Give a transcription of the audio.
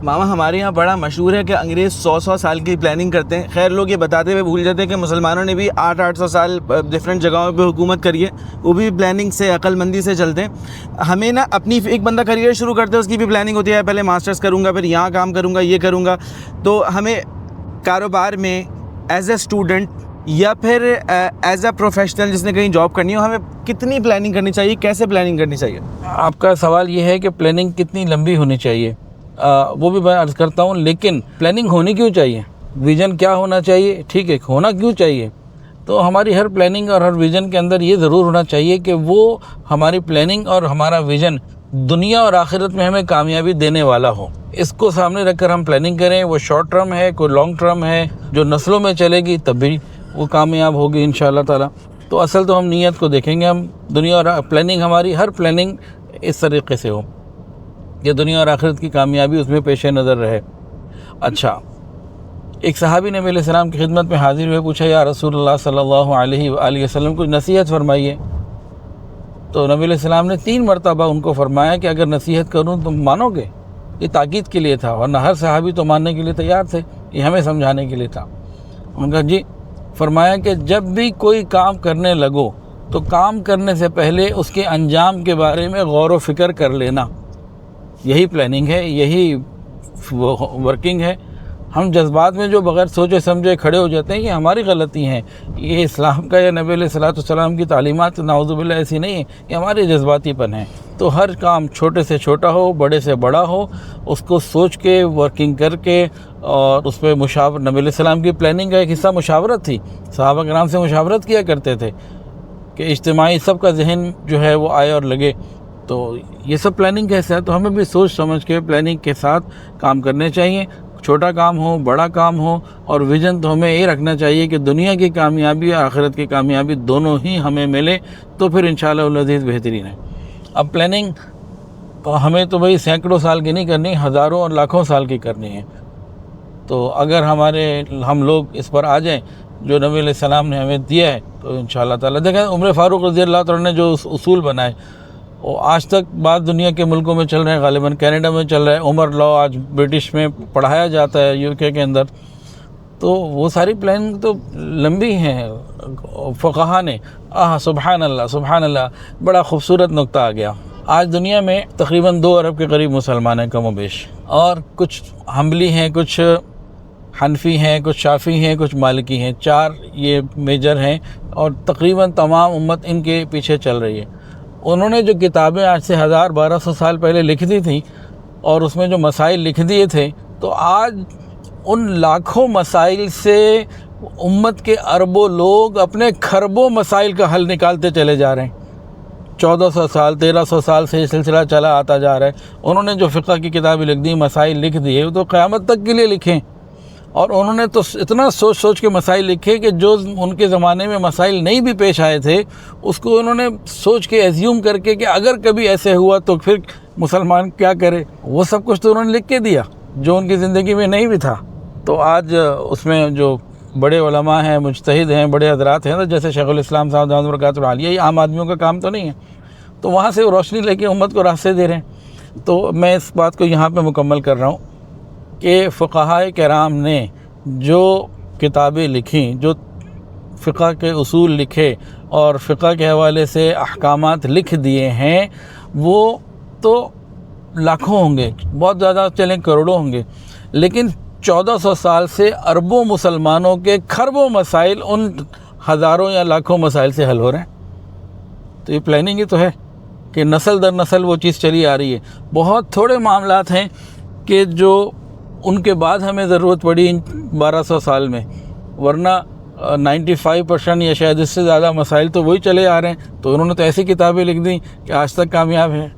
ماما ہمارے یہاں بڑا مشہور ہے کہ انگریز 100 سال کی پلاننگ کرتے ہیں. خیر لوگ یہ بتاتے ہوئے بھول جاتے ہیں کہ مسلمانوں نے بھی 800 سال ڈفرینٹ جگہوں پہ حکومت کری ہے, وہ بھی پلاننگ سے, عقل مندی سے چلتے ہیں. ہمیں نا اپنی ایک بندہ کریئر شروع کرتے ہے اس کی بھی پلاننگ ہوتی ہے, پہلے ماسٹرز کروں گا, پھر یہاں کام کروں گا, یہ کروں گا. تو ہمیں کاروبار میں ایز اے اسٹوڈنٹ یا پھر ایز اے پروفیشنل جس نے کہیں جاب کرنی ہو, ہمیں کتنی پلاننگ کرنی چاہیے, کیسے پلاننگ کرنی چاہیے؟ آپ کا سوال یہ ہے کہ پلاننگ کتنی لمبی ہونی چاہیے, وہ بھی میں عرض کرتا ہوں. لیکن پلاننگ ہونی کیوں چاہیے, ویژن کیا ہونا چاہیے, ٹھیک ہے, ہونا کیوں چاہیے. تو ہماری ہر پلاننگ اور ہر ویژن کے اندر یہ ضرور ہونا چاہیے کہ وہ ہماری پلاننگ اور ہمارا ویژن دنیا اور آخرت میں ہمیں کامیابی دینے والا ہو. اس کو سامنے رکھ کر ہم پلاننگ کریں. وہ شارٹ ٹرم ہے, کوئی لانگ ٹرم ہے, جو نسلوں میں چلے گی تب بھی وہ کامیاب ہوگی انشاءاللہ تعالی. تو اصل تو ہم نیت کو دیکھیں گے. ہم دنیا اور پلاننگ, ہماری ہر پلاننگ اس طریقے سے ہو کہ دنیا اور آخرت کی کامیابی اس میں پیش نظر رہے. اچھا, ایک صحابی نبی علیہ السلام کی خدمت میں حاضر ہوئے, پوچھا یا رسول اللہ صلی اللہ علیہ وآلہ وسلم کچھ نصیحت فرمائیے. تو نبی علیہ السلام نے 3 مرتبہ ان کو فرمایا کہ اگر نصیحت کروں تم مانو گے. یہ تاکید کے لیے تھا, ورنہ ہر صحابی تو ماننے کے لیے تیار تھے, یہ ہمیں سمجھانے کے لیے تھا. ان کا جی, فرمایا کہ جب بھی کوئی کام کرنے لگو تو کام کرنے سے پہلے اس کے انجام کے بارے میں غور و فکر کر لینا. یہی پلاننگ ہے, یہی ورکنگ ہے. ہم جذبات میں جو بغیر سوچے سمجھے کھڑے ہو جاتے ہیں, یہ ہماری غلطی ہیں. یہ اسلام کا یا نبی علیہ السلام کی تعلیمات نعوذ باللہ ایسی نہیں ہے, یہ ہمارے جذباتی پن ہیں. تو ہر کام چھوٹے سے چھوٹا ہو, بڑے سے بڑا ہو, اس کو سوچ کے ورکنگ کر کے, اور اس پہ نبی علیہ السلام کی پلاننگ کا ایک حصہ مشاورت تھی. صحابہ کرام سے مشاورت کیا کرتے تھے کہ اجتماعی سب کا ذہن جو ہے وہ آئے اور لگے. تو یہ سب پلاننگ کا حصہ ہے. تو ہمیں بھی سوچ سمجھ کے پلاننگ کے ساتھ کام کرنے چاہیے, چھوٹا کام ہو بڑا کام ہو. اور ویژن تو ہمیں یہ رکھنا چاہیے کہ دنیا کی کامیابی اور آخرت کی کامیابی دونوں ہی ہمیں ملے, تو پھر انشاءاللہ العزیز بہترین ہے. اب پلاننگ ہمیں تو بھئی سینکڑوں سال کی نہیں کرنی, ہزاروں اور لاکھوں سال کی کرنی ہے. تو اگر ہم لوگ اس پر آ جائیں جو نبی علیہ السلام نے ہمیں دیا ہے, تو انشاءاللہ تعالیٰ دیکھیں عمر فاروق رضی اللہ تعالیٰ نے جو اصول بنائے, وہ آج تک بعض دنیا کے ملکوں میں چل رہے ہیں, غالباً کینیڈا میں چل رہا ہے. عمر لاء آج برٹش میں پڑھایا جاتا ہے, UK کے اندر. تو وہ ساری پلاننگ تو لمبی ہیں. فقہا نے سبحان اللہ سبحان اللہ, بڑا خوبصورت نقطہ آ گیا. آج دنیا میں تقریباً 2 ارب کے قریب مسلمان ہیں کم و بیش, اور کچھ حنبلی ہیں, کچھ حنفی ہیں, کچھ شافعی ہیں, کچھ مالکی ہیں. 4 یہ میجر ہیں, اور تقریباً تمام امت ان کے پیچھے چل رہی ہے. انہوں نے جو کتابیں آج سے 1200 سال پہلے لکھ دی تھیں, اور اس میں جو مسائل لکھ دیے تھے, تو آج ان لاکھوں مسائل سے امت کے اربوں لوگ اپنے کھربوں مسائل کا حل نکالتے چلے جا رہے ہیں. 1400 سال 1300 سال سے یہ سلسلہ چلا آتا جا رہا ہے. انہوں نے جو فقہ کی کتابیں لکھ دی, مسائل لکھ دیے, وہ تو قیامت تک کے لیے لکھیں. اور انہوں نے تو اتنا سوچ کے مسائل لکھے کہ جو ان کے زمانے میں مسائل نہیں بھی پیش آئے تھے, اس کو انہوں نے سوچ کے ایزیوم کر کے کہ اگر کبھی ایسے ہوا تو پھر مسلمان کیا کرے, وہ سب کچھ تو انہوں نے لکھ کے دیا جو ان کی زندگی میں نہیں بھی تھا. تو آج اس میں جو بڑے علماء ہیں, مجتہد ہیں, بڑے حضرات ہیں, جیسے شیخ الاسلام صاحب دامت برکاتہ العالیہ, یہ عام آدمیوں کا کام تو نہیں ہے. تو وہاں سے وہ روشنی لے کے امت کو راستے دے رہے ہیں. تو میں اس بات کو یہاں پہ مکمل کر رہا ہوں کہ فقہائے کرام نے جو کتابیں لکھیں, جو فقہ کے اصول لکھے اور فقہ کے حوالے سے احکامات لکھ دیے ہیں, وہ تو لاکھوں ہوں گے, بہت زیادہ چلیں کروڑوں ہوں گے. لیکن 1400 سال سے اربوں مسلمانوں کے کھربوں مسائل ان ہزاروں یا لاکھوں مسائل سے حل ہو رہے ہیں. تو یہ پلاننگ ہی تو ہے کہ نسل در نسل وہ چیز چلی آ رہی ہے. بہت تھوڑے معاملات ہیں کہ جو ان کے بعد ہمیں ضرورت پڑی 1200 سال میں, ورنہ 95% یا شاید اس سے زیادہ مسائل تو وہی چلے آ رہے ہیں. تو انہوں نے تو ایسی کتابیں لکھ دیں کہ آج تک کامیاب ہیں.